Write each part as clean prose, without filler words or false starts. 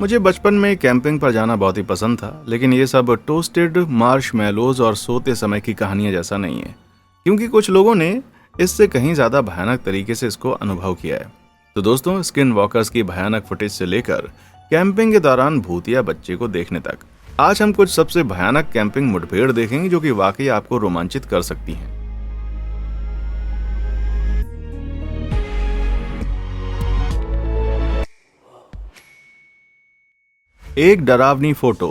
मुझे बचपन में कैंपिंग पर जाना बहुत ही पसंद था, लेकिन ये सब टोस्टेड मार्शमैलोज और सोते समय की कहानियां जैसा नहीं है, क्योंकि कुछ लोगों ने इससे कहीं ज्यादा भयानक तरीके से इसको अनुभव किया है। तो दोस्तों, स्किन वॉकर्स की भयानक फुटेज से लेकर कैंपिंग के दौरान भूतिया बच्चे को देखने तक, आज हम कुछ सबसे भयानक कैंपिंग मुठभेड़ देखेंगे जो कि वाकई आपको रोमांचित कर सकती हैं। एक डरावनी फोटो।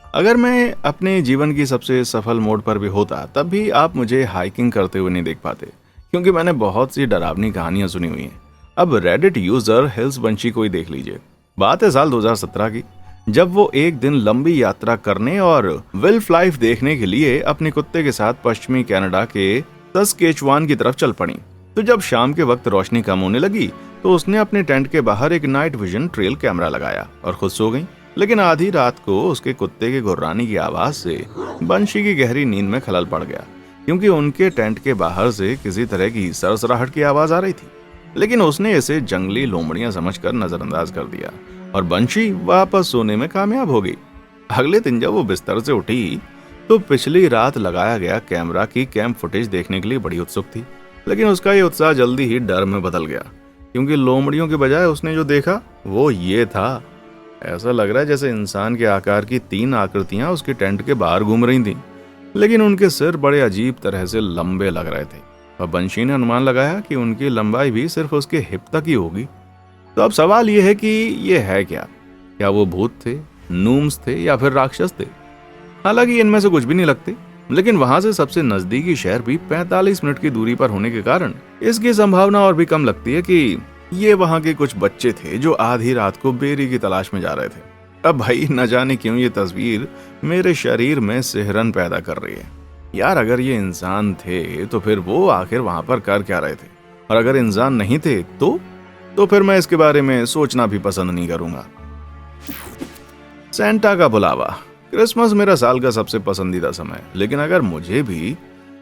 अगर मैं अपने जीवन की सबसे सफल मोड पर भी होता, तब भी आप मुझे हाइकिंग करते हुए नहीं देख पाते, क्योंकि मैंने बहुत सी डरावनी कहानियां सुनी हुई हैं। अब रेडिट यूजर हिल्स बंशी को ही देख लीजिए। बात है साल 2017 की, जब वो एक दिन लंबी यात्रा करने और विल्फ लाइफ देखने के लिए अपने कुत्ते के साथ पश्चिमी कनाडा के सस्केचुआन की तरफ चल पड़ी। तो जब शाम के वक्त रोशनी कम होने लगी, तो उसने अपने टेंट के बाहर एक नाइट विजन ट्रेल कैमरा लगाया और खुद सो गई। लेकिन आधी रात को उसके कुत्ते के गुर्राने की आवाज से बंशी की गहरी नींद में खलल पड़ गया, क्योंकि उनके टेंट के बाहर से किसी तरह की सरसराहट की आवाज आ रही थी। लेकिन उसने इसे जंगली लोमड़ियां समझकर नजरअंदाज कर दिया और बंशी वापस सोने में कामयाब हो गई। अगले दिन जब वो बिस्तर से उठी, तो पिछली रात लगाया गया कैमरा की कैंप फुटेज देखने के लिए बड़ी उत्सुक थी। लेकिन उसका ये उत्साह जल्दी ही डर में बदल गया, क्योंकि लोमड़ियों के बजाय उसने जो देखा वो ये था। ऐसा लग रहा है जैसे इंसान के आकार की 3 आकृतियां उसके टेंट के बाहर घूम रही थीं, लेकिन उनके सिर बड़े अजीब तरह से लंबे लग रहे थे और बंशी ने अनुमान लगाया कि उनकी लंबाई भी सिर्फ उसके हिप तक ही होगी। तो अब सवाल यह है कि ये है क्या वो भूत थे, नूम्स थे या फिर राक्षस थे? हालांकि इनमें से कुछ भी नहीं लगते, लेकिन वहां से सबसे नजदीकी शहर भी 45 मिनट की दूरी पर होने के कारण इसकी संभावना और भी कम लगती है कि ये वहां के कुछ बच्चे थे जो आधी रात को बेरी की तलाश में जा रहे थे। अब भाई, न जाने क्यों ये तस्वीर मेरे शरीर में सिहरन पैदा कर रही है। यार, अगर ये इंसान थे तो फिर वो आखिर वहां पर कर क्या रहे थे? और अगर इंसान नहीं थे तो फिर मैं इसके बारे में सोचना भी पसंद नहीं करूंगा। सेंटा का बुलावा। क्रिसमस मेरा साल का सबसे पसंदीदा समय है, लेकिन अगर मुझे भी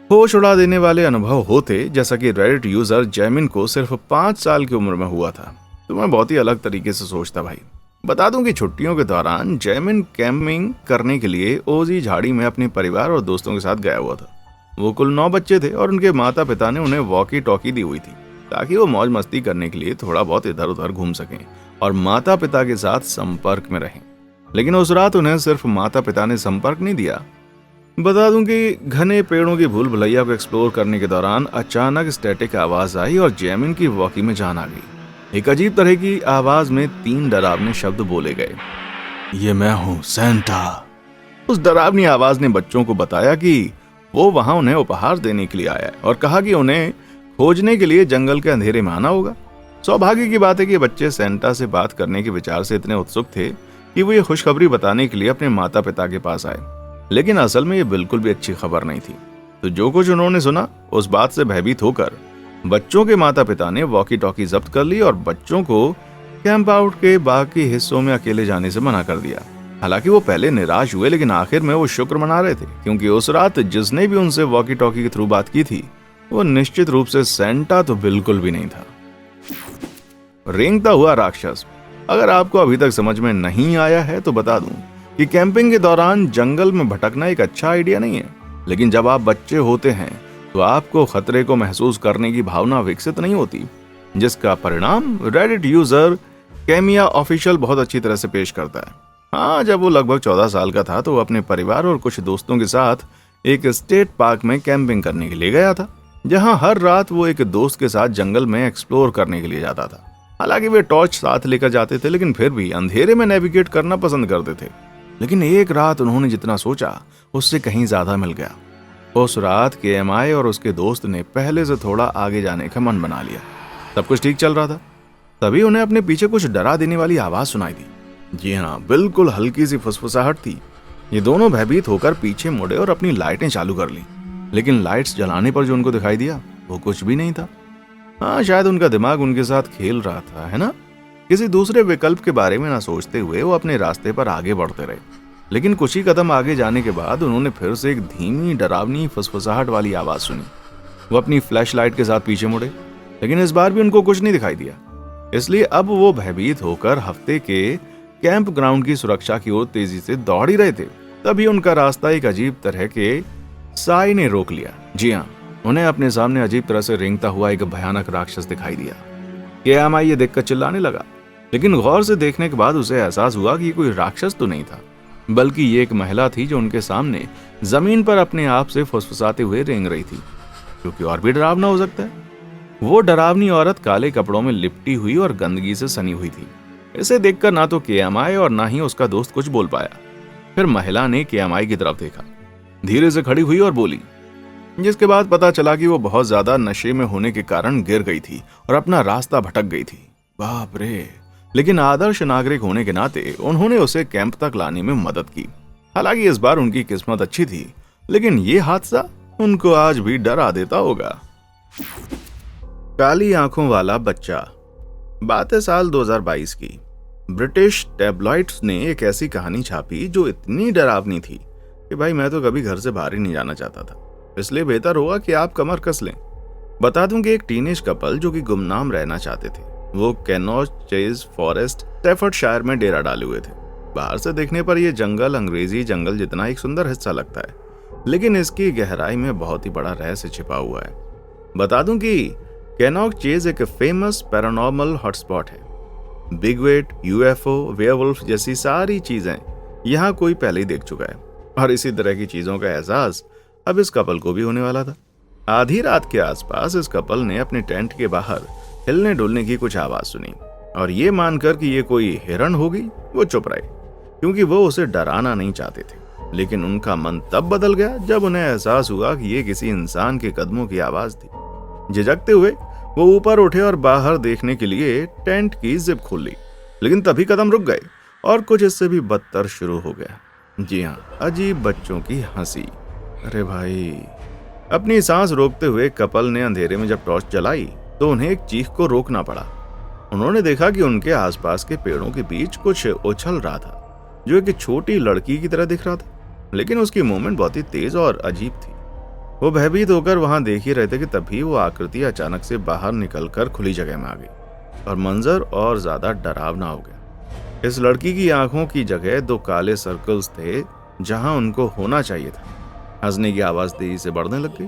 होश उड़ा देने वाले अनुभव होते, जैसा कि रेडिट यूजर जैमिन को सिर्फ 5 साल की उम्र में हुआ था, तो मैं बहुत ही अलग तरीके से सोचता भाई। बता दूं कि छुट्टियों के दौरान जैमिन कैंपिंग करने के लिए ओजी झाड़ी में अपने परिवार और दोस्तों के साथ गया हुआ था। वो कुल 9 बच्चे थे और उनके माता पिता ने उन्हें वॉकी टॉकी दी हुई थी, ताकि वो मौज मस्ती करने के लिए थोड़ा बहुत इधर उधर घूम सकें और माता पिता के साथ संपर्क में रहें। लेकिन उस रात उन्हें सिर्फ माता पिता ने संपर्क नहीं दिया। बता दूं कि घने पेड़ों की भूल भुलैया को एक्सप्लोर करने के दौरान अचानक स्टैटिक आवाज आई और जैमिन की वॉकी में जान आ गई। एक अजीब तरह की आवाज में 3 डरावने शब्द बोले गए। ये मैं हूं, सेंटा। उस डरावनी आवाज ने बच्चों को बताया कि वो वहां उन्हें उपहार देने के लिए आया है और कहा कि उन्हें खोजने के लिए जंगल के अंधेरे में आना होगा। सौभाग्य की बात है कि बच्चे सेंटा से बात करने के विचार से इतने उत्सुक थे कि वो ये खुशखबरी बताने के लिए अपने माता पिता के पास आए। लेकिन असल में ये बिल्कुल भी अच्छी खबर नहीं थी। तो जो कुछ उन्होंने सुना, उस बात से भयभीत होकर बच्चों के माता पिता ने वॉकी टॉकी जब्त कर ली और बच्चों को कैंप आउट के बाकी हिस्सों में अकेले जाने से मना कर दिया। हालांकि वो पहले निराश हुए, लेकिन आखिर में वो शुक्र मना रहे थे, क्योंकि उस रात जिसने भी उनसे वॉकी टॉकी के थ्रू बात की थी, वो निश्चित रूप से सेंटा तो बिल्कुल भी नहीं था। रेंगता हुआ राक्षस। अगर आपको अभी तक समझ में नहीं आया है तो बता दूं कि कैंपिंग के दौरान जंगल में भटकना एक अच्छा आइडिया नहीं है, लेकिन जब आप बच्चे होते हैं तो आपको खतरे को महसूस करने की भावना विकसित नहीं होती, जिसका परिणाम रेडिट यूजर कैमिया ऑफिशियल बहुत अच्छी तरह से पेश करता है। हाँ, जब वो लगभग 14 साल का था तो वो अपने परिवार और कुछ दोस्तों के साथ एक स्टेट पार्क में कैंपिंग करने के लिए गया था, जहां हर रात वो एक दोस्त के साथ जंगल में एक्सप्लोर करने के लिए जाता था। हालांकि वे टॉर्च साथ लेकर जाते थे, लेकिन फिर भी अंधेरे में नेविगेट करना पसंद करते थे। लेकिन एक रात उन्होंने जितना सोचा उससे कहीं ज्यादा मिल गया। उस रात KMI और उसके दोस्त ने पहले से थोड़ा आगे जाने का मन बना लिया। सब कुछ ठीक चल रहा था, तभी उन्हें अपने पीछे कुछ डरा देने वाली आवाज सुनाई दी। जी हाँ, बिल्कुल हल्की सी फुसफुसाहट थी। ये दोनों भयभीत होकर पीछे मुड़े और अपनी लाइटें चालू कर ली, लेकिन लाइट्स जलाने पर जो उनको दिखाई दिया वो कुछ भी नहीं था। हाँ, शायद उनका दिमाग उनके साथ खेल रहा था, है ना? किसी दूसरे विकल्प के बारे में ना सोचते हुए वो अपने रास्ते पर आगे बढ़ते रहे। लेकिन कुछ ही कदम आगे जाने के बाद उन्होंने फिर से एक धीमी डरावनी फुसफुसाहट वाली आवाज सुनी। वो अपनी फ्लैशलाइट के साथ पीछे मुड़े, लेकिन इस बार भी उनको कुछ नहीं दिखाई दिया। इसलिए अब वो भयभीत होकर हफ्ते के कैंप ग्राउंड की सुरक्षा की ओर तेजी से दौड़ ही रहे थे, तभी उनका रास्ता एक अजीब तरह के साई ने रोक लिया। जी हाँ, उन्हें अपने सामने अजीब तरह से रेंगता हुआ एक भयानक राक्षस दिखाई दिया। केएमआई ये देखकर चिल्लाने लगा, लेकिन गौर से देखने के बाद उसे एहसास हुआ कि ये कोई राक्षस तो नहीं था, बल्कि ये एक महिला थी जो उनके सामने जमीन पर अपने आप से फुसफुसाते हुए रेंग रही थी, जो कि और भी डरावना हो सकता है। वो डरावनी औरत काले कपड़ों में लिपटी हुई और गंदगी से सनी हुई थी। इसे देखकर ना तो केएमआई और ना ही उसका दोस्त कुछ बोल पाया। फिर महिला ने केएमआई की तरफ देखा, धीरे से खड़ी हुई और बोली, जिसके बाद पता चला कि वो बहुत ज्यादा नशे में होने के कारण गिर गई थी और अपना रास्ता भटक गई थी। बाप रे! लेकिन आदर्श नागरिक होने के नाते उन्होंने उसे कैंप तक लाने में मदद की। हालांकि इस बार उनकी किस्मत अच्छी थी, लेकिन ये हादसा उनको आज भी डरा देता होगा। काली आंखों वाला बच्चा। बात है साल 2022 की। ब्रिटिश टैबलॉइड्स ने एक ऐसी कहानी छापी जो इतनी डरावनी थी कि भाई मैं तो कभी घर से बाहर ही नहीं जाना चाहता था। इसलिए बेहतर होगा कि आप कमर कस लें। बता दूं कि एक टीनेज कपल जो कि गुमनाम रहना चाहते थे, वो कैनोज चेज फॉरेस्ट स्टैफर्डशायर में डेरा डाले हुए थे। बाहर से देखने पर यह जंगल अंग्रेजी जंगल जितना एक सुंदर हिस्सा लगता है, लेकिन इसकी गहराई में बहुत ही बड़ा रहस्य छिपा हुआ है। बता दूं कि कैनोग चेज एक फेमस पैरानॉर्मल हॉटस्पॉट है। बिगवेट, यूएफओ, वेयरवुल्फ जैसी सारी चीजें यहाँ कोई पहले ही देख चुका है, और इसी तरह की चीजों का एहसास अब इस कपल को भी होने वाला था। आधी रात के आसपास इस कपल ने अपने टेंट के बाहर हिलने डुलने की कुछ आवाज सुनी, और ये मानकर कि ये कोई हिरण होगी वो चुप रहे, क्योंकि वो उसे डराना नहीं चाहते थे। लेकिन उनका मन तब बदल गया जब उन्हें एहसास हुआ कि ये किसी इंसान के कदमों की आवाज थी। झिझकते हुए वो ऊपर उठे और बाहर देखने के लिए टेंट की जिप खोल ली, लेकिन तभी कदम रुक गए और कुछ इससे भी बदतर शुरू हो गया। जी हाँ, अजीब बच्चों की हंसी। अरे भाई! अपनी सांस रोकते हुए कपल ने अंधेरे में जब टॉर्च जलाई तो उन्हें एक चीख को रोकना पड़ा। उन्होंने देखा कि उनके आसपास के पेड़ों के बीच कुछ उछल रहा था, जो एक छोटी लड़की की तरह दिख रहा था, लेकिन उसकी मूवमेंट बहुत ही तेज और अजीब थी। वो भयभीत होकर वहां देख ही रहे थे कि तभी वो आकृति अचानक से बाहर निकलकर खुली जगह में आ गई और मंजर और ज्यादा डरावना हो गया। इस लड़की की आंखों की जगह 2 काले सर्कल्स थे जहां उनको होना चाहिए था। हंसने की आवाज तेजी से बढ़ने लग गई,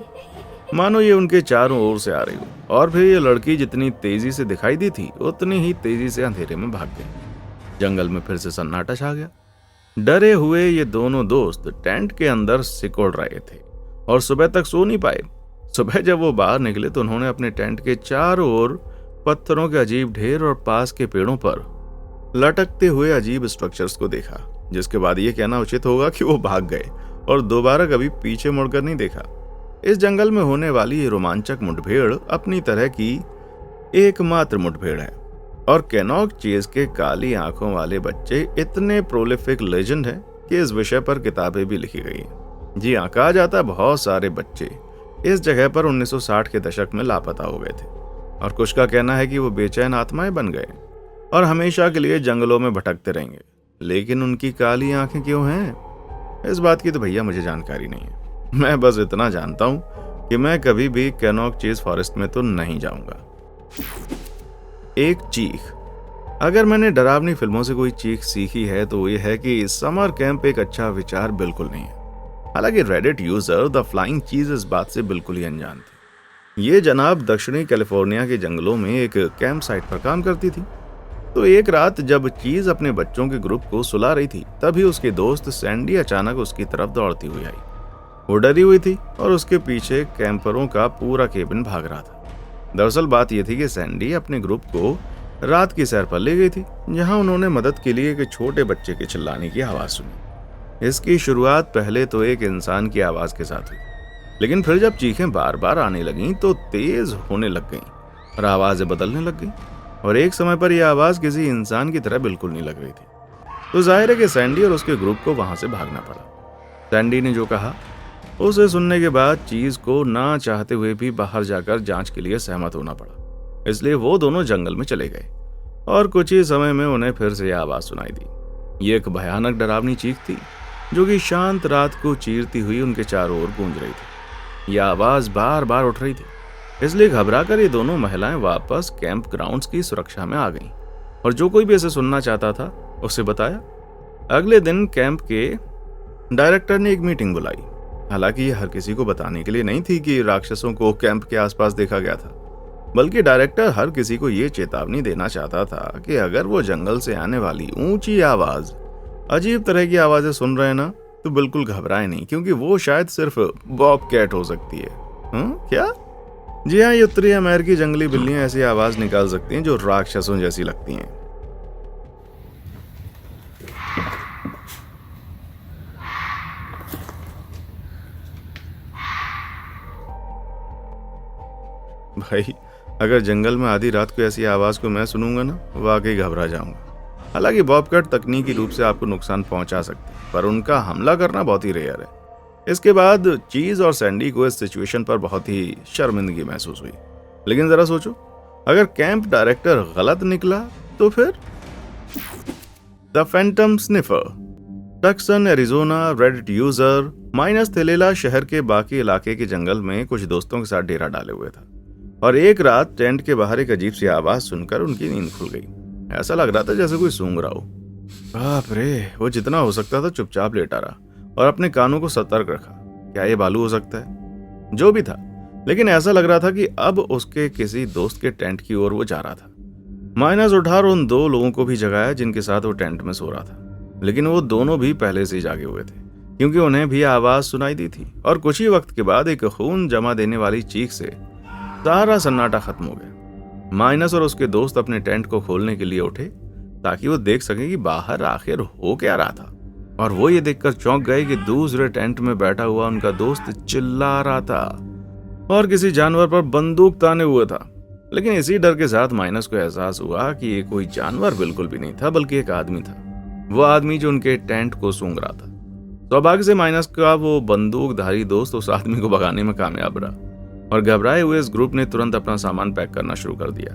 मानो ये उनके चारों ओर से आ रही हो, और फिर ये लड़की जितनी तेजी से दिखाई दी थी उतनी ही तेजी से अंधेरे में भाग गई। जंगल में फिर से सन्नाटा छा गया। डरे हुए ये दोनों दोस्त टेंट के अंदर सिकुड़ रहे थे और सुबह तक सो नहीं पाए। सुबह जब वो बाहर निकले तो उन्होंने अपने टेंट के चारों ओर पत्थरों के अजीब ढेर और पास के पेड़ों पर लटकते हुए अजीब स्ट्रक्चर्स को देखा, जिसके बाद ये कहना उचित होगा कि वो भाग गए और दोबारा कभी पीछे मुड़कर नहीं देखा। इस जंगल में होने वाली ये रोमांचक मुठभेड़ अपनी तरह की एकमात्र मुठभेड़ है, और कैनोग चेज के काली आंखों वाले बच्चे इतने प्रोलिफिक लेजेंड है कि इस विषय पर किताबें भी लिखी गई हैं। जी हाँ, कहा जाता है बहुत सारे बच्चे इस जगह पर 1960 के दशक में लापता हो गए थे, और कुछ का कहना है कि वो बेचैन आत्माएं बन गए और हमेशा के लिए जंगलों में भटकते रहेंगे। लेकिन उनकी काली आंखें क्यों हैं, इस बात की तो भैया मुझे जानकारी नहीं है। मैं बस इतना जानता हूं कि मैं कभी भी कैनोग चेज फॉरेस्ट में तो नहीं जाऊंगा। एक चीख। अगर मैंने डरावनी फिल्मों से कोई चीख सीखी है तो ये है कि समर कैंप एक अच्छा विचार बिल्कुल नहीं है। हालांकि रेडिट यूजर द फ्लाइंग चीज इस बात से बिल्कुल ही अनजान थे। ये जनाब दक्षिणी कैलिफोर्निया के जंगलों में एक कैंप साइट पर काम करती थी। तो एक रात जब चीज अपने बच्चों के ग्रुप को सुला रही थी, तभी उसके दोस्त सैंडी अचानक उसकी तरफ दौड़ती हुई आई। वो डरी हुई थी और उसके पीछे कैंपरों का पूरा केबिन भाग रहा था। दरअसल बात यह थी कि सैंडी अपने ग्रुप को रात की सैर पर ले गई थी, जहां उन्होंने मदद के लिए एक छोटे बच्चे के चिल्लाने की आवाज सुनी। इसकी शुरुआत पहले तो एक इंसान की आवाज के साथ हुई, लेकिन फिर जब चीखें बार बार आने लगीं तो तेज होने लग गईं और आवाजें बदलने लग गईं, और एक समय पर यह आवाज किसी इंसान की तरह बिल्कुल नहीं लग रही थी। तो जाहिर है कि सैंडी और उसके ग्रुप को वहां से भागना पड़ा। सैंडी ने जो कहा उसे सुनने के बाद चीज को ना चाहते हुए भी बाहर जाकर जांच के लिए सहमत होना पड़ा। इसलिए वो दोनों जंगल में चले गए और कुछ ही समय में उन्हें फिर से यह आवाज सुनाई दी। ये एक भयानक डरावनी चीख थी जो कि शांत रात को चीरती हुई उनके चारों ओर गूंज रही थी। यह आवाज बार बार उठ रही थी, इसलिए घबराकर ये दोनों महिलाएं वापस कैंप ग्राउंड्स की सुरक्षा में आ गईं, और जो कोई भी इसे सुनना चाहता था उसे बताया। अगले दिन कैंप के डायरेक्टर ने एक मीटिंग बुलाई। हालांकि ये हर किसी को बताने के लिए नहीं थी कि राक्षसों को कैंप के आसपास देखा गया था, बल्कि डायरेक्टर हर किसी को ये चेतावनी देना चाहता था कि अगर वो जंगल से आने वाली ऊंची आवाज, अजीब तरह की आवाजें सुन रहे हैं ना, तो बिल्कुल घबराए नहीं, क्योंकि वो शायद सिर्फ बॉब कैट हो सकती है। क्या? जी हाँ, ये उत्तरी अमेरिकी जंगली बिल्लियां ऐसी आवाज निकाल सकती हैं जो राक्षसों जैसी लगती हैं। भाई, अगर जंगल में आधी रात को ऐसी आवाज को मैं सुनूंगा ना, वाकई घबरा जाऊंगा। हालांकि बॉबकैट तकनीकी रूप से आपको नुकसान पहुंचा सकती है, पर उनका हमला करना बहुत ही रेयर है। इसके बाद चीज और सैंडी को इस सिचुएशन पर बहुत ही शर्मिंदगी महसूस हुई। लेकिन जरा सोचो, अगर कैंप डायरेक्टर गलत निकला तो फिर? The phantom sniffer, Tucson Arizona Reddit user माइनस थेलेला शहर के बाकी इलाके के जंगल में कुछ दोस्तों के साथ डेरा डाले हुए था, और एक रात टेंट के बाहर एक अजीब सी आवाज सुनकर उनकी नींद खुल गई। ऐसा लग रहा था जैसे कोई सूंघ रहा हो। बाप रे, वो जितना हो सकता था चुपचाप लेटा रहा और अपने कानों को सतर्क रखा। क्या ये बालू हो सकता है? जो भी था, लेकिन ऐसा लग रहा था कि अब उसके किसी दोस्त के टेंट की ओर वो जा रहा था। माइनस उठा और उन दो लोगों को भी जगाया जिनके साथ वो टेंट में सो रहा था, लेकिन वो दोनों भी पहले से ही जागे हुए थे, क्योंकि उन्हें भी आवाज सुनाई दी थी। और कुछ ही वक्त के बाद एक खून जमा देने वाली चीख से सारा सन्नाटा खत्म हो गया। माइनस और उसके दोस्त अपने टेंट को खोलने के लिए उठे ताकि वो देख सके कि बाहर आखिर हो क्या रहा था, और वो ये देखकर चौंक गए कि दूसरे टेंट में बैठा हुआ उनका दोस्त चिल्ला रहा था और किसी जानवर पर बंदूक ताने हुए था। लेकिन इसी डर के साथ माइनस को एहसास हुआ कि ये कोई जानवर बिल्कुल भी नहीं था, बल्कि एक आदमी था। वो आदमी जो उनके टेंट को सूंघ रहा था। सौभाग्य से माइनस का वो बंदूकधारी दोस्त उस आदमी को भगाने में कामयाब रहा, और घबराए हुए इस ग्रुप ने तुरंत अपना सामान पैक करना शुरू कर दिया।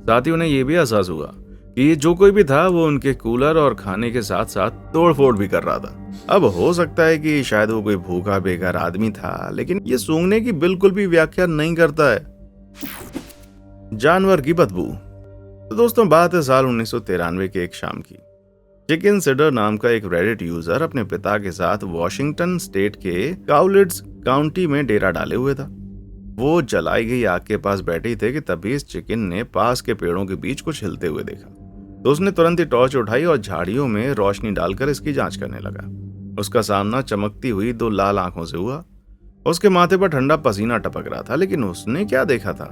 साथ ही उन्हें यह भी एहसास हुआ कि ये जो कोई भी था वो उनके कूलर और खाने के साथ साथ तोड़फोड़ भी कर रहा था। अब हो सकता है कि शायद वो कोई भूखा बेघर आदमी था, लेकिन ये सूंघने की बिल्कुल भी व्याख्या नहीं करता है। जानवर की बदबू। तो दोस्तों, बात है साल 1993 के एक शाम की। चिकन सिडर नाम का एक रेडिट यूजर अपने पिता के साथ वॉशिंगटन स्टेट के काउलिड्स काउंटी में डेरा डाले हुए था। वो जलाई गई आग के पास बैठे ही थे कि तभी इस चिकन ने पास के पेड़ों के बीच कुछ हिलते हुए देखा। तो उसने तुरंत ही टॉर्च उठाई और झाड़ियों में रोशनी डालकर इसकी जांच करने लगा। उसका सामना चमकती हुई दो लाल आंखों से हुआ। उसके माथे पर ठंडा पसीना टपक रहा था, लेकिन उसने क्या देखा था?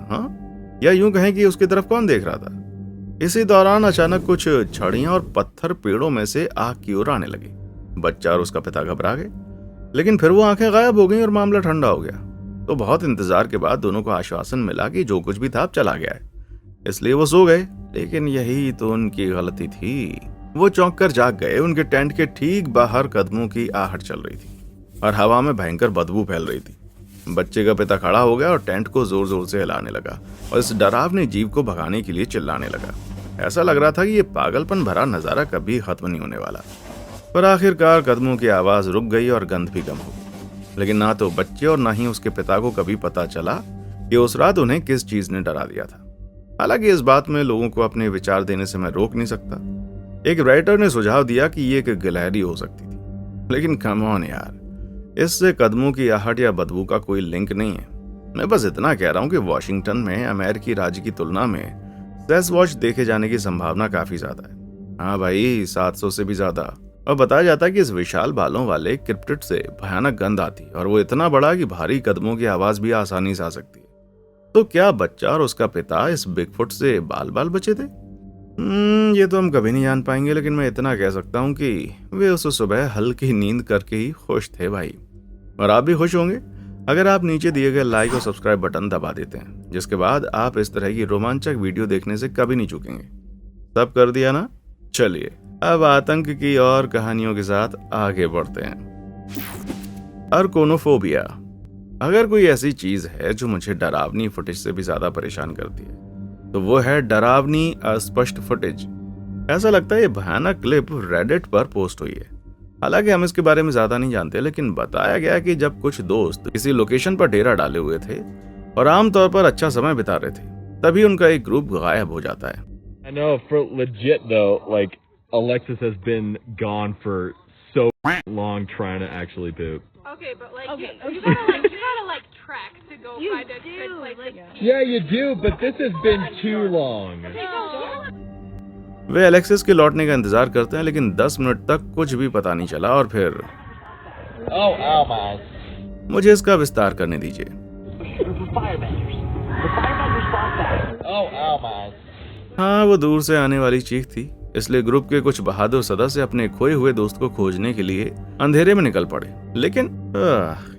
या यूं कहें कि उसकी तरफ कौन देख रहा था? इसी दौरान अचानक कुछ छड़ियां और पत्थर पेड़ों में से आग की ओर आने लगे। बच्चा और उसका पिता घबरा गए, लेकिन फिर वो आंखें गायब हो गईं और मामला ठंडा हो गया। तो बहुत इंतजार के बाद दोनों को आश्वासन मिला कि जो कुछ भी था अब चला गया है, इसलिए वो सो गए। लेकिन यही तो उनकी गलती थी। वो चौंक कर जाग गए। उनके टेंट के ठीक बाहर कदमों की आहट चल रही थी और हवा में भयंकर बदबू फैल रही थी। बच्चे का पिता खड़ा हो गया और टेंट को जोर जोर से हिलाने लगा और इस डरावनी जीव को भगाने के लिए चिल्लाने लगा। ऐसा लग रहा था कि ये पागलपन भरा नजारा कभी खत्म नहीं होने वाला। पर आखिरकार कदमों की आवाज रुक गई और गंध भी कम हो गई। लेकिन ना तो बच्चे और ना ही उसके पिता को कभी पता चला कि उस रात उन्हें किस चीज ने डरा दिया था। हालांकि इस बात में लोगों को अपने विचार देने से मैं रोक नहीं सकता। एक राइटर ने सुझाव दिया कि ये एक गिलहरी हो सकती थी, लेकिन कम ऑन यार, इससे कदमों की आहट या बदबू का कोई लिंक नहीं है। मैं बस इतना कह रहा हूं कि वॉशिंगटन में अमेरिकी राज्य की तुलना में सेसवॉच देखे जाने की संभावना काफी ज्यादा है। हाँ भाई, 700 से भी ज्यादा। और बताया जाता है कि इस विशाल बालों वाले क्रिप्टिड से भयानक गंध आती और वो इतना बड़ा कि भारी कदमों की आवाज भी आसानी से आ सकती है। तो क्या बच्चा और उसका पिता इस बिगफुट से बाल बाल बचे थे? ये तो हम कभी नहीं जान पाएंगे, लेकिन मैं इतना कह सकता हूँ कि वे उस सुबह हल्की नींद करके ही खुश थे भाई। और आप भी खुश होंगे अगर आप नीचे दिए गए लाइक और सब्सक्राइब बटन दबा देते हैं, जिसके बाद आप इस तरह की रोमांचक वीडियो देखने से कभी नहीं चूकेंगे। सब कर दिया ना? चलिए अब आतंक की और कहानियों के साथ आगे बढ़ते हैं। अर्कोनोफोबिया। अगर कोई ऐसी चीज है जो मुझे डरावनी फुटेज से भी ज्यादा परेशान करती है तो वो है डरावनी अस्पष्ट फुटेज। ऐसा लगता है ये भयानक क्लिप रेडिट पर पोस्ट हुई है। हालांकि हम इसके बारे में ज्यादा नहीं जानते, लेकिन बताया गया कि जब कुछ दोस्त किसी लोकेशन पर डेरा डाले हुए थे और आमतौर पर अच्छा समय बिता रहे थे, तभी उनका एक ग्रुप गायब हो जाता है। I know for legit though, like Alexis has been gone for so long trying to actually poop. Okay, but like Okay, you okay. gotta like track to go You find a do, good place like- to pee. Yeah, you do, but this has been too long. Way Alexis के लौटने का इंतजार करते हैं, लेकिन 10 minute तक कुछ भी पता नहीं चला और फिर Oh, ow, man. मुझे इसका विस्तार करने दीजिए। Oh, ow, man. हाँ, वो दूर से आने वाली चीख थी, इसलिए ग्रुप के कुछ बहादुर सदस्य अपने खोए हुए दोस्त को खोजने के लिए अंधेरे में निकल पड़े। लेकिन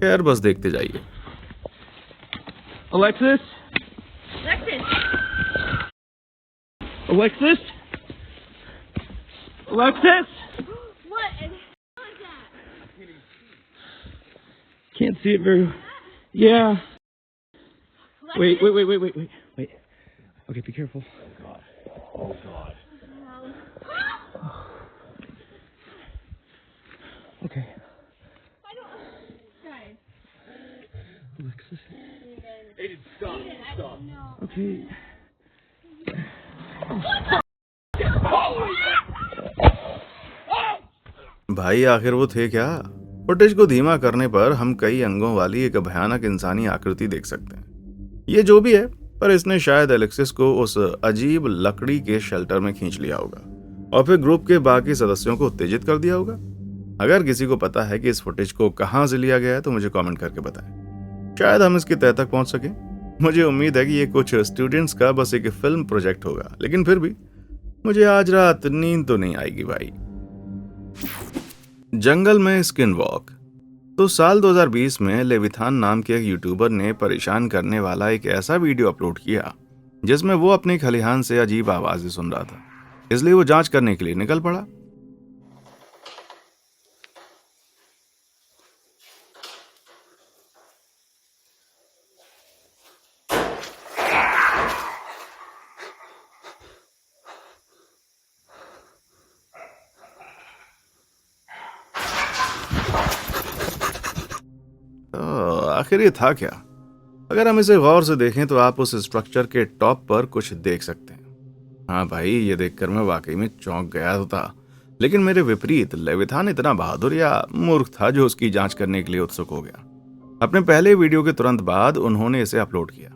खैर, बस देखते जाइए। Alexis? Alexis? Alexis? What in hell is that? Can't see it very. Yeah. Wait. Okay, be careful. Oh God. Okay. I don't. Guys. Alexis. Aiden, stop. No. Okay. भाई, आखिर वो थे क्या? फुटेज को धीमा करने पर हम कई अंगों वाली एक भयानक इंसानी आकृति देख सकते हैं। ये जो भी है, पर इसने शायद एलेक्सिस को उस अजीब लकड़ी के शेल्टर में खींच लिया होगा और फिर ग्रुप के बाकी सदस्यों को उत्तेजित कर दिया होगा। अगर किसी को पता है कि इस फुटेज को कहां से लिया गया है तो मुझे कमेंट करके बताएं। शायद हम इसकी तह तक पहुंच सकें। मुझे उम्मीद है कि ये कुछ स्टूडेंट्स का बस एक फिल्म प्रोजेक्ट होगा, लेकिन फिर भी मुझे आज रात नींद तो नहीं आएगी भाई। जंगल में स्किन वॉक। तो साल 2020 में लेविथान नाम के एक यूट्यूबर ने परेशान करने वाला एक ऐसा वीडियो अपलोड किया जिसमें वो अपने खलिहान से अजीब आवाजें सुन रहा था, इसलिए वो जांच करने के लिए निकल पड़ा। आखिर ये था क्या? अगर हम इसे गौर से देखें तो आप उस स्ट्रक्चर के टॉप पर कुछ देख सकते हैं। हाँ भाई, ये देखकर मैं वाकई में चौंक गया था, लेकिन मेरे विपरीत लेविथान इतना बहादुर या मूर्ख था जो उसकी जांच करने के लिए उत्सुक हो गया। अपने पहले वीडियो के तुरंत बाद उन्होंने इसे अपलोड किया।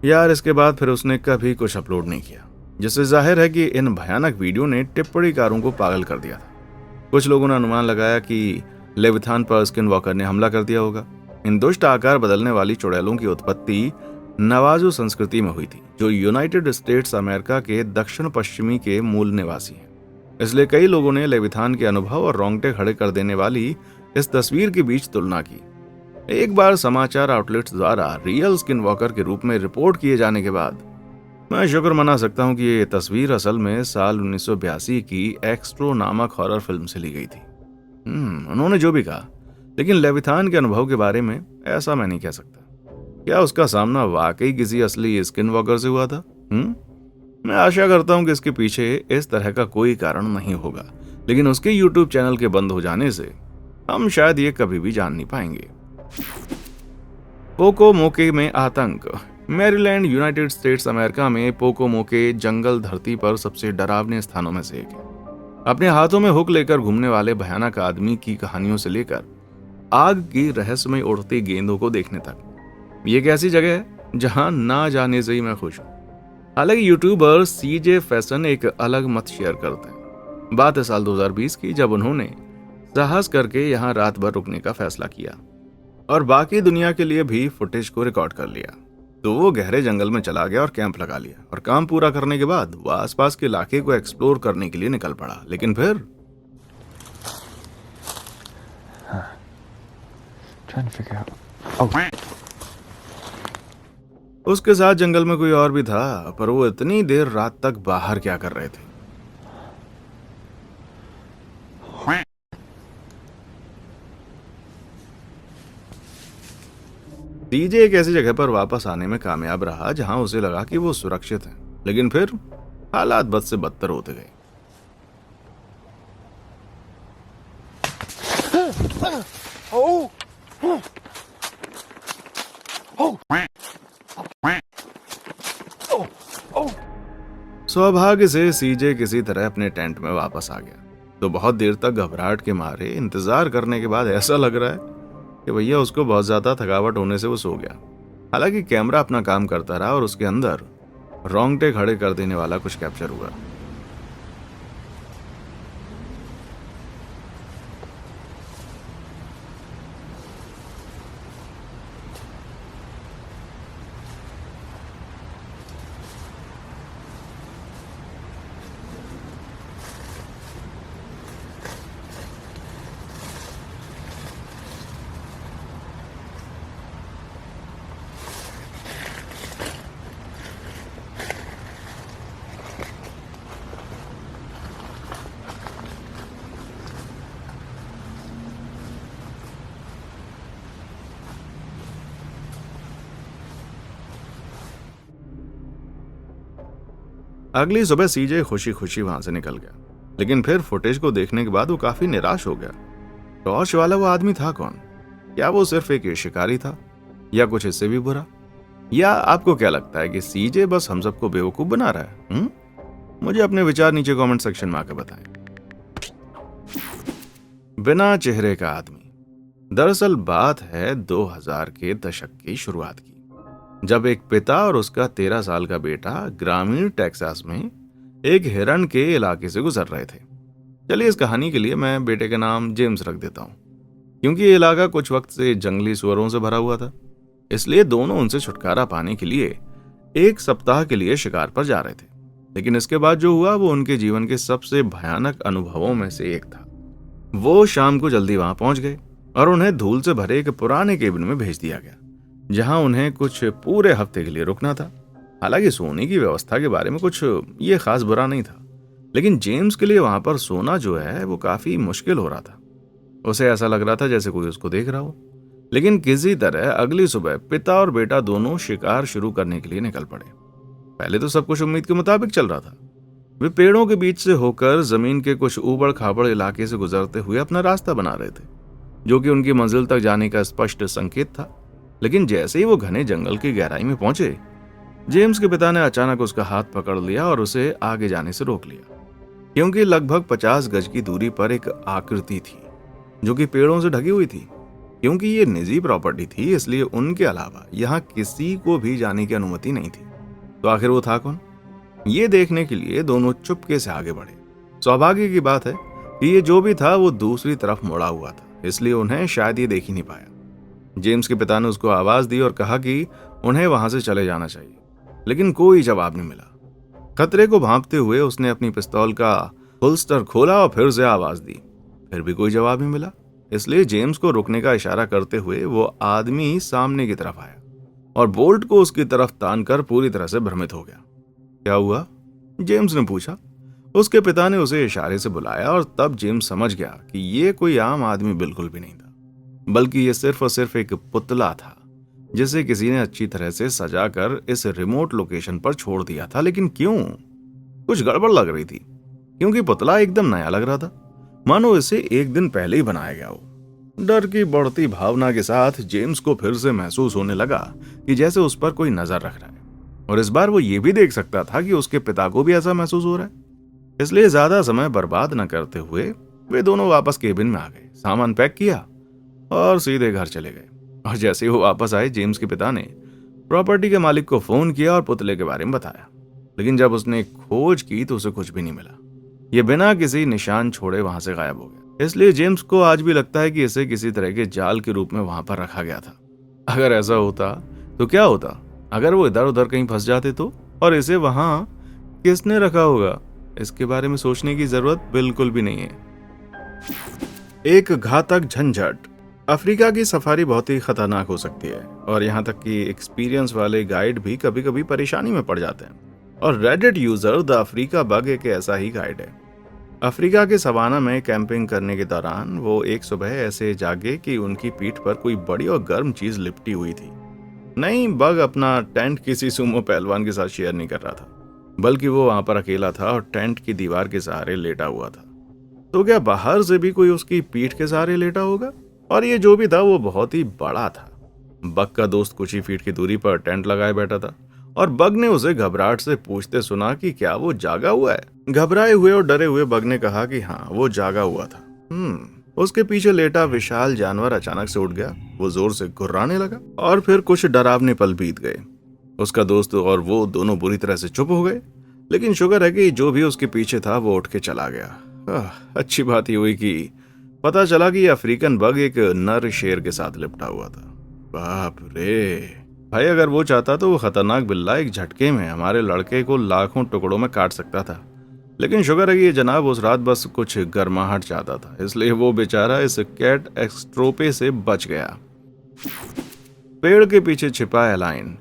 यार, इसके बाद फिर उसने कभी कुछ अपलोड नहीं किया, जिससे जाहिर है कि इन भयानक वीडियो ने टिप्पणीकारों को पागल कर दिया था। कुछ लोगों ने अनुमान लगाया कि लेविथान पर स्किन वॉकर ने हमला कर दिया होगा। इन दुष्ट आकार बदलने वाली चुड़ैलों की उत्पत्ति नवाजो संस्कृति में हुई थी, जो यूनाइटेड स्टेट्स अमेरिका के दक्षिण पश्चिमी के मूल निवासी हैं। इसलिए कई लोगों ने लेविथान के अनुभव और रोंगटे खड़े कर देने वाली इस तस्वीर के बीच तुलना की। एक बार समाचार आउटलेट्स द्वारा रियल स्किन वॉकर के रूप में रिपोर्ट किए जाने के बाद मैं शुक्र मना सकता हूं कि ये तस्वीर असल में साल 1982 की एक्स्ट्रो नामक हॉरर फिल्म से ली गई थी। उन्होंने जो भी कहा, लेकिन लेविथान के अनुभव के बारे में ऐसा मैं नहीं कह सकता। क्या उसका सामना वाकई किसी असली स्किन वॉकर से हुआ था? मैं आशा करता हूं कि इसके पीछे इस तरह का कोई कारण नहीं होगा, लेकिन उसके यूट्यूब चैनल के बंद हो जाने से हम शायद ये कभी भी जान नहीं पाएंगे। पोकोमोके में आतंक। मैरीलैंड, यूनाइटेड स्टेट्स अमेरिका में पोकोमोके जंगल धरती पर सबसे डरावने स्थानों में से एक है। अपने हाथों में हुक लेकर घूमने वाले भयानक आदमी की कहानियों से लेकर आग की रहस्यमय उड़ती गेंदों को देखने तक, ये एक ऐसी जगह है जहां ना जाने से ही मैं खुश हूं। हालांकि यूट्यूबर सीजे फैशन एक अलग मत शेयर करते हैं। बात है साल 2020 की, जब उन्होंने साहस करके यहां रात भर रुकने का फैसला किया और बाकी दुनिया के लिए भी फुटेज को रिकॉर्ड कर लिया। तो वो गहरे जंगल में चला गया और कैंप लगा लिया, और काम पूरा करने के बाद वो आसपास के इलाके को एक्सप्लोर करने के लिए निकल पड़ा। लेकिन फिर उसके साथ जंगल में कोई और भी था, पर वो इतनी देर रात तक बाहर क्या कर रहे थे? सीजे एक ऐसी जगह पर वापस आने में कामयाब रहा जहां उसे लगा कि वो सुरक्षित है, लेकिन फिर हालात बद से बदतर होते गए। सौभाग्य से सीजे किसी तरह अपने टेंट में वापस आ गया, तो बहुत देर तक घबराहट के मारे इंतजार करने के बाद ऐसा लग रहा है कि भैया उसको बहुत ज्यादा थकावट होने से वो सो गया। हालांकि कैमरा अपना काम करता रहा और उसके अंदर रोंगटे खड़े कर देने वाला कुछ कैप्चर हुआ। अगली सुबह सीजे खुशी खुशी वहां से निकल गया, लेकिन फिर फुटेज को देखने के बाद वो काफी निराश हो गया। टॉर्च वाला वो आदमी था कौन? क्या वो सिर्फ एक शिकारी था या कुछ इससे भी बुरा? या आपको क्या लगता है कि सीजे बस हम सबको बेवकूफ बना रहा है? मुझे अपने विचार नीचे कमेंट सेक्शन में आकर बताएं। बिना चेहरे का आदमी। दरअसल बात है 2000 के दशक की शुरुआत की, जब एक पिता और उसका 13 साल का बेटा ग्रामीण टेक्सास में एक हिरण के इलाके से गुजर रहे थे। चलिए इस कहानी के लिए मैं बेटे का नाम जेम्स रख देता हूं, क्योंकि ये इलाका कुछ वक्त से जंगली सुअरों से भरा हुआ था, इसलिए दोनों उनसे छुटकारा पाने के लिए एक सप्ताह के लिए शिकार पर जा रहे थे। लेकिन इसके बाद जो हुआ वो उनके जीवन के सबसे भयानक अनुभवों में से एक था। वो शाम को जल्दी वहां पहुंच गए और उन्हें धूल से भरे एक पुराने केबिन में भेज दिया गया, जहां उन्हें कुछ पूरे हफ्ते के लिए रुकना था। हालांकि सोने की व्यवस्था के बारे में कुछ ये खास बुरा नहीं था, लेकिन जेम्स के लिए वहां पर सोना जो है वो काफी मुश्किल हो रहा था। उसे ऐसा लग रहा था जैसे कोई उसको देख रहा हो। लेकिन किसी तरह अगली सुबह पिता और बेटा दोनों शिकार शुरू करने के लिए निकल पड़े। पहले तो सब कुछ उम्मीद के मुताबिक चल रहा था। वे पेड़ों के बीच से होकर जमीन के कुछ ऊबड़ खाबड़ इलाके से गुजरते हुए अपना रास्ता बना रहे थे, जो कि उनकी मंजिल तक जाने का स्पष्ट संकेत था। लेकिन जैसे ही वो घने जंगल की गहराई में पहुंचे, जेम्स के पिता ने अचानक उसका हाथ पकड़ लिया और उसे आगे जाने से रोक लिया, क्योंकि लगभग 50 गज की दूरी पर एक आकृति थी जो कि पेड़ों से ढकी हुई थी। क्योंकि ये निजी प्रॉपर्टी थी, इसलिए उनके अलावा यहाँ किसी को भी जाने की अनुमति नहीं थी। तो आखिर वो था कौन? ये देखने के लिए दोनों चुपके से आगे बढ़े। सौभाग्य की बात है कि ये जो भी था वो दूसरी तरफ मुड़ा हुआ था, इसलिए उन्हें शायद ये देख ही नहीं पाया। जेम्स के पिता ने उसको आवाज दी और कहा कि उन्हें वहां से चले जाना चाहिए, लेकिन कोई जवाब नहीं मिला। खतरे को भांपते हुए उसने अपनी पिस्तौल का होल्स्टर खोला और फिर से आवाज दी, फिर भी कोई जवाब नहीं मिला। इसलिए जेम्स को रुकने का इशारा करते हुए वो आदमी सामने की तरफ आया और बोल्ट को उसकी तरफ तानकर पूरी तरह से भ्रमित हो गया। क्या हुआ? जेम्स ने पूछा। उसके पिता ने उसे इशारे से बुलाया और तब जेम्स समझ गया कि ये कोई आम आदमी बिल्कुल भी नहीं था, बल्कि ये सिर्फ और सिर्फ एक पुतला था जिसे किसी ने अच्छी तरह से सजाकर इस रिमोट लोकेशन पर छोड़ दिया था। लेकिन क्यों? कुछ गड़बड़ लग रही थी, क्योंकि पुतला एकदम नया लग रहा था, मानो इसे एक दिन पहले ही बनाया गया हो। डर की बढ़ती भावना के साथ जेम्स को फिर से महसूस होने लगा कि जैसे उस पर कोई नजर रख रहा है, और इस बार वो ये भी देख सकता था कि उसके पिता को भी ऐसा महसूस हो रहा है। इसलिए ज्यादा समय बर्बाद न करते हुए वे दोनों वापस केबिन में आ गए, सामान पैक किया और सीधे घर चले गए। और जैसे ही वो वापस आए, जेम्स के पिता ने प्रॉपर्टी के मालिक को फोन किया और पुतले के बारे में बताया। लेकिन जब उसने खोज की तो उसे कुछ भी नहीं मिला। ये बिना किसी निशान छोड़े वहां से गायब हो गया। इसलिए जेम्स को आज भी लगता है कि इसे किसी तरह के जाल के रूप में वहां पर रखा गया था। अगर ऐसा होता तो क्या होता? अगर वो इधर उधर कहीं फंस जाते तो? और इसे वहां किसने रखा होगा, इसके बारे में सोचने की जरूरत बिल्कुल भी नहीं है। एक घातक झंझट। अफ्रीका की सफारी बहुत ही खतरनाक हो सकती है, और यहाँ तक कि एक्सपीरियंस वाले गाइड भी कभी कभी परेशानी में पड़ जाते हैं। और Reddit user the Africa bug एक ऐसा ही गाइड है। अफ्रीका के सवाना में कैंपिंग करने के दौरान वो एक सुबह ऐसे जागे कि उनकी पीठ पर कोई बड़ी और गर्म चीज लिपटी हुई थी। नहीं, बग अपना टेंट किसी सुमो पहलवान के साथ शेयर नहीं कर रहा था, बल्कि वो वहां पर अकेला था और टेंट की दीवार के सहारे लेटा हुआ था। तो क्या बाहर से भी कोई उसकी पीठ के सहारे लेटा होगा? और ये जो भी था वो बहुत ही बड़ा था। बग का दोस्त कुछ ही फीट की दूरी पर टेंट लगाए बैठा था और बग ने उसे घबराहट से पूछते सुना कि क्या वो जागा हुआ है। घबराए हुए और डरे हुए बग ने कहा कि हाँ, वो जागा हुआ था। उसके पीछे लेटा विशाल जानवर अचानक से उठ गया। वो जोर से गुर्राने लगा और फिर कुछ डरावने पल बीत गए। उसका दोस्त और वो दोनों बुरी तरह से चुप हो गए, लेकिन शुक्र है कि जो भी उसके पीछे था वो उठ के चला गया। अच्छी बात ये हुई कि पता चला कि अफ्रीकन बग एक नर शेर के साथ लिपटा हुआ था। बाप रे भाई, अगर वो चाहता तो वो खतरनाक बिल्ला एक झटके में हमारे लड़के को लाखों टुकड़ों में काट सकता था। लेकिन शुक्र है कि ये जनाब उस रात बस कुछ गर्माहट चाहता था, इसलिए वो बेचारा इस कैट एक्सट्रोपे से बच गया। पेड़ के पीछे छिपा एलाइन।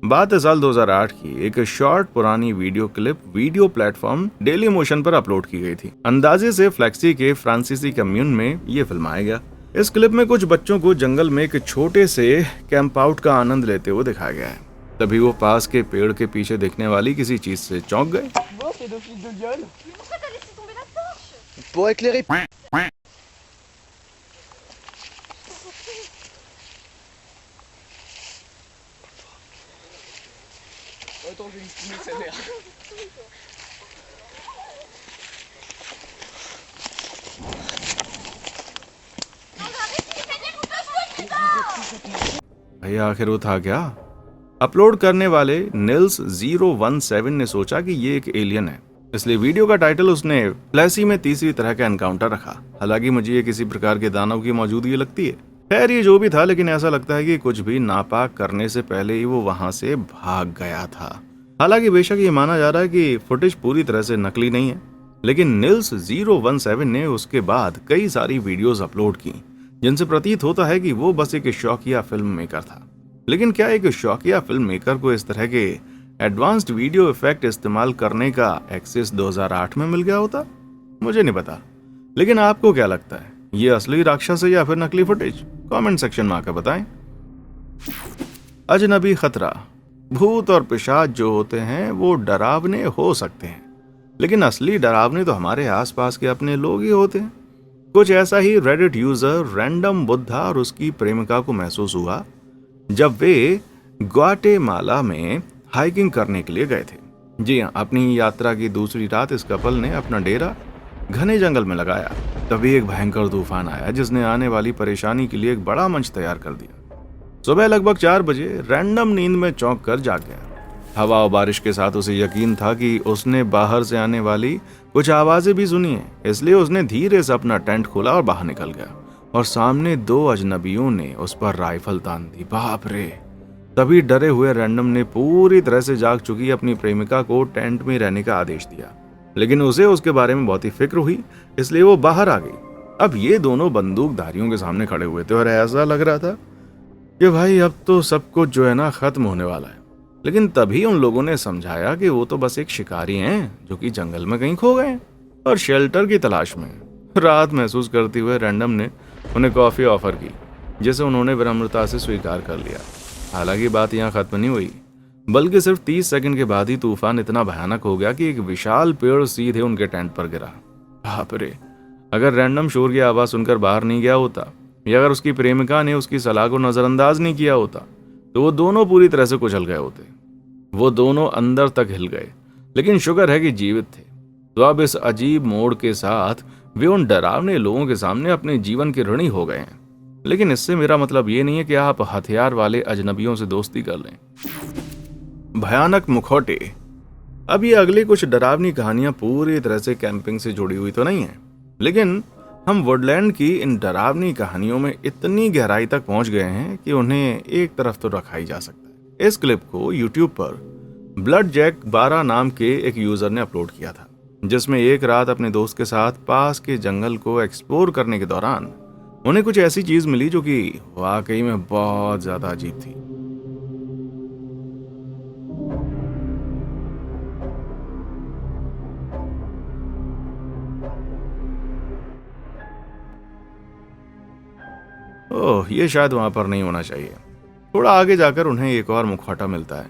बात है साल 2008 की। एक शॉर्ट पुरानी video clip video platform daily motion पर अपलोड की गई थी। अंदाजे से फ्लेक्सी के फ्रांसीसी कम्यून में ये फिल्माया गया। इस क्लिप में कुछ बच्चों को जंगल में एक छोटे से कैंप आउट का आनंद लेते हुए दिखाया गया है। तभी वो पास के पेड़ के पीछे दिखने वाली किसी चीज से चौंक गए। Pourquoi t'as laissé tomber la torche? Pour éclairer. Attends, je vais exprimer sa mère. भैया आखिर वो था क्या? अपलोड करने वाले निल्स 017 ने सोचा कि ये एक एलियन है, इसलिए वीडियो का टाइटल उसने फ्लैसी में तीसरी तरह का एनकाउंटर रखा। हालांकि मुझे ये किसी प्रकार के दानव की मौजूदगी लगती है। खैर ये जो भी था, लेकिन ऐसा लगता है कि कुछ भी नापाक करने से पहले ही वो वहां से भाग गया था। हालांकि बेशक ये माना जा रहा है कि फुटेज पूरी तरह से नकली नहीं है, लेकिन निल्स 017 ने उसके बाद कई सारी वीडियोस अपलोड की जिनसे प्रतीत होता है कि वो बस एक शौकिया फिल्म मेकर था। लेकिन क्या एक शौकिया फिल्म मेकर को इस तरह के एडवांस्ड वीडियो इफेक्ट इस्तेमाल करने का एक्सेस 2008 में मिल गया होता? मुझे नहीं पता, लेकिन आपको क्या लगता है, ये असली राक्षस है या फिर नकली फुटेज? कमेंट सेक्शन में आकर बताएं। अजनबी खतरा। भूत और पिशाच जो होते हैं वो डरावने हो सकते हैं, लेकिन असली डरावने तो हमारे आसपास के अपने लोग ही होते हैं। कुछ ऐसा ही रेडिट यूजर रैंडम बुद्धा और उसकी प्रेमिका को महसूस हुआ जब वे ग्वाटेमाला में हाइकिंग करने के लिए गए थे। जी हाँ, अपनी यात्रा की दूसरी रात इस कपल ने अपना डेरा घने जंगल में लगाया। तभी एक भयंकर तूफान आया जिसने आने वाली परेशानी के लिए एक बड़ा मंच तैयार कर दिया। सुबह लगभग 4 बजे रैंडम नींद में चौंक कर जाग गया। हवा और बारिश के साथ उसे यकीन था कि उसने बाहर से आने वाली कुछ आवाजें भी सुनी है, इसलिए उसने धीरे से अपना टेंट खोला और बाहर निकल गया और सामने 2 अजनबियों ने उस पर राइफल तान दी। बाप रे! तभी डरे हुए रैंडम ने पूरी तरह से जाग चुकी अपनी प्रेमिका को टेंट में रहने का आदेश दिया, लेकिन उसे उसके बारे में बहुत ही फिक्र हुई, इसलिए वो बाहर आ गई। अब ये दोनों बंदूकधारियों के सामने खड़े हुए थे और ऐसा लग रहा था कि भाई अब तो सब कुछ जो है ना खत्म होने वाला है। लेकिन तभी उन लोगों ने समझाया कि वो तो बस एक शिकारी हैं जो कि जंगल में कहीं खो गए और शेल्टर की तलाश में। राहत महसूस करते हुए रैंडम ने उन्हें कॉफी ऑफर की, जिसे उन्होंने विनम्रता से स्वीकार कर लिया। हालांकि बात यहाँ खत्म नहीं हुई, बल्कि सिर्फ 30 सेकंड के बाद ही तूफान इतना भयानक हो गया कि एक विशाल पेड़ सीधे उनके टेंट पर गिरा। बाप रे! अगर रैंडम शोर की आवाज सुनकर बाहर नहीं गया होता या अगर उसकी प्रेमिका ने उसकी सलाह को नजरअंदाज नहीं किया होता तो वो दोनों पूरी तरह से कुचल गए होते। वो दोनों अंदर तक हिल गए, लेकिन शुक्र है कि जीवित थे। तो अब इस अजीब मोड़ के साथ वे उन डरावने लोगों के सामने अपने जीवन के ऋणी हो गए हैं। लेकिन इससे मेरा मतलब ये नहीं है कि आप हथियार वाले अजनबियों से दोस्ती कर लें। भयानक मुखौटे। अब ये अगली कुछ डरावनी कहानियां पूरी तरह से कैंपिंग से जुड़ी हुई तो नहीं है, लेकिन हम वुडलैंड की इन डरावनी कहानियों में इतनी गहराई तक पहुंच गए हैं कि उन्हें एक तरफ तो रखा ही जा सकता है। इस क्लिप को यूट्यूब पर ब्लड जैक 12 नाम के एक यूजर ने अपलोड किया था, जिसमें एक रात अपने दोस्त के साथ पास के जंगल को एक्सप्लोर करने के दौरान उन्हें कुछ ऐसी चीज मिली जो कि वाकई में बहुत ज्यादा अजीब थी। ओह, ये शायद वहां पर नहीं होना चाहिए। थोड़ा आगे जाकर उन्हें एक और मुखौटा मिलता है।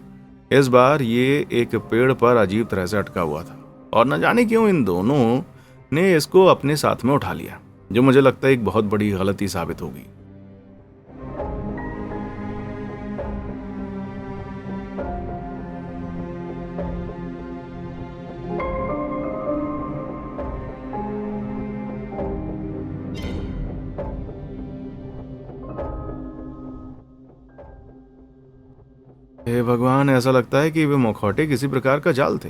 इस बार ये एक पेड़ पर अजीब तरह से अटका हुआ था और न जाने क्यों इन दोनों ने इसको अपने साथ में उठा लिया, जो मुझे लगता है एक बहुत बड़ी गलती साबित होगी। हे भगवान, ऐसा लगता है कि वे मुखौटे किसी प्रकार का जाल थे,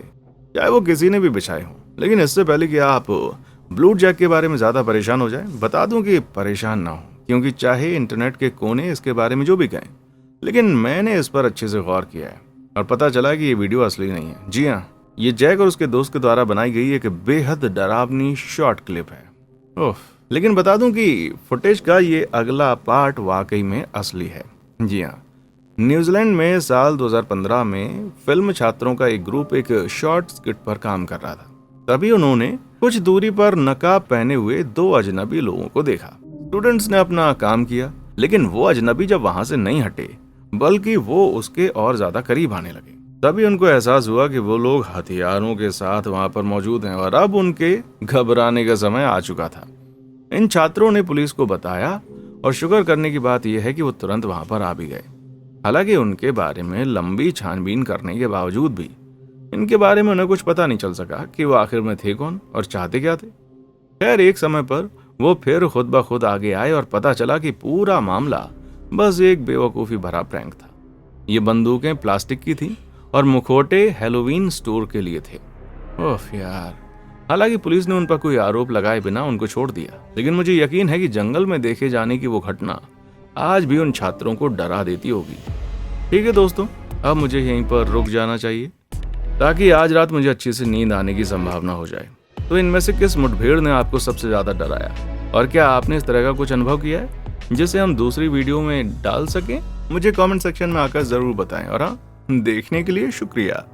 चाहे वो किसी ने भी बिछाए हों। लेकिन इससे पहले कि आप ब्लू जैक के बारे में ज्यादा परेशान हो जाएं, बता दूं कि परेशान ना हो, क्योंकि चाहे इंटरनेट के कोने इसके बारे में जो भी कहें, लेकिन मैंने इस पर अच्छे से गौर किया है और पता चला कि ये वीडियो असली नहीं है। जी हाँ, ये जैक और उसके दोस्त के द्वारा बनाई गई एक बेहद डरावनी शॉर्ट क्लिप है। ओह, लेकिन बता दूं कि फुटेज का ये अगला पार्ट वाकई में असली है। जी हाँ, न्यूजीलैंड में साल 2015 में फिल्म छात्रों का एक ग्रुप एक शॉर्ट स्किट पर काम कर रहा था। तभी उन्होंने कुछ दूरी पर नकाब पहने हुए 2 अजनबी लोगों को देखा। स्टूडेंट्स ने अपना काम किया, लेकिन वो अजनबी जब वहां से नहीं हटे, बल्कि वो उसके और ज्यादा करीब आने लगे। तभी उनको एहसास हुआ कि वो लोग हथियारों के साथ वहां पर मौजूद हैं और अब उनके घबराने का समय आ चुका था। इन छात्रों ने पुलिस को बताया और शुक्र करने की बात यह है कि वो तुरंत वहां पर आ भी गए। हालांकि उनके बारे में लंबी छानबीन करने के बावजूद भी इनके बारे में उन्हें कुछ पता नहीं चल सका कि वो आखिर में थे कौन और चाहते क्या थे। खैर, एक समय पर वो फिर खुद ब खुद आगे आए और पता चला कि पूरा मामला बस एक बेवकूफ़ी भरा प्रैंक था। ये बंदूकें प्लास्टिक की थी और मुखौटे हैलोवीन स्टोर के लिए थे। ओह यार, हालांकि पुलिस ने उन पर कोई आरोप लगाए बिना उनको छोड़ दिया, लेकिन मुझे यकीन है कि जंगल में देखे जाने की वो घटना आज भी उन छात्रों को डरा देती होगी। ठीक है दोस्तों, अब मुझे यहीं पर रुक जाना चाहिए ताकि आज रात मुझे अच्छी से नींद आने की संभावना हो जाए। तो इनमें से किस मुठभेड़ ने आपको सबसे ज्यादा डराया, और क्या आपने इस तरह का कुछ अनुभव किया है जिसे हम दूसरी वीडियो में डाल सकें? मुझे कमेंट सेक्शन में आकर जरूर बताएं। और हाँ, देखने के लिए शुक्रिया।